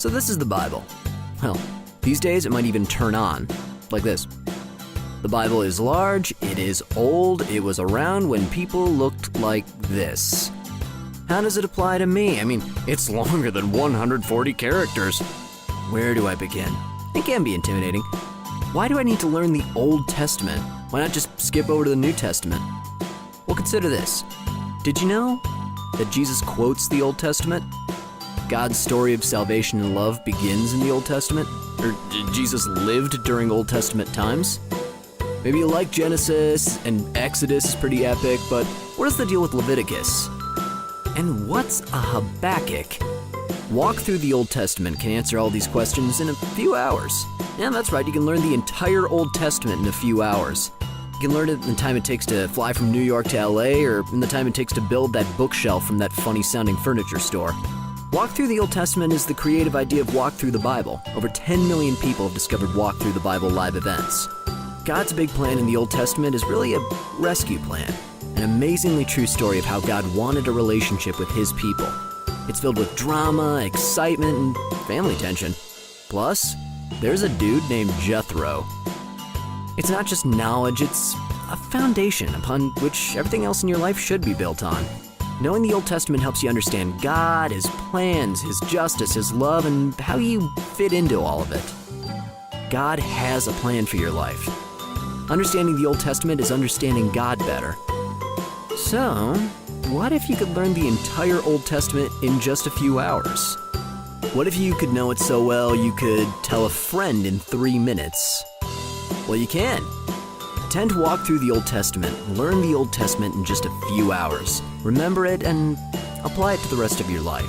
So this is the Bible. Well, these days it might even turn on, like this. The Bible is large, it is old, it was around when people looked like this. How does it apply to me? I mean, it's longer than 140 characters. Where do I begin? It can be intimidating. Why do I need to learn the Old Testament? Why not just skip over to the New Testament? Well, consider this. Did you know that Jesus quotes the Old Testament? God's story of salvation and love begins in the Old Testament? Or Jesus lived during Old Testament times? Maybe you like Genesis and Exodus is pretty epic, but what is the deal with Leviticus? And what's a Habakkuk? Walk Through the Old Testament can answer all these questions in a few hours. Yeah, that's right, you can learn the entire Old Testament in a few hours. You can learn it in the time it takes to fly from New York to LA, or in the time it takes to build that bookshelf from that funny-sounding furniture store. Walk Through the Old Testament is the creative idea of Walk Through the Bible. Over 10 million people have discovered Walk Through the Bible live events. God's big plan in the Old Testament is really a rescue plan, an amazingly true story of how God wanted a relationship with his people. It's filled with drama, excitement, and family tension. Plus, there's a dude named Jethro. It's not just knowledge, it's a foundation upon which everything else in your life should be built on. Knowing the Old Testament helps you understand God, his plans, his justice, his love, and how you fit into all of it. God has a plan for your life. Understanding the Old Testament is understanding God better. So, what if you could learn the entire Old Testament in just a few hours? What if you could know it so well you could tell a friend in 3 minutes? Well, you can. Tend to walk through the Old Testament, learn the Old Testament in just a few hours. Remember it and apply it to the rest of your life.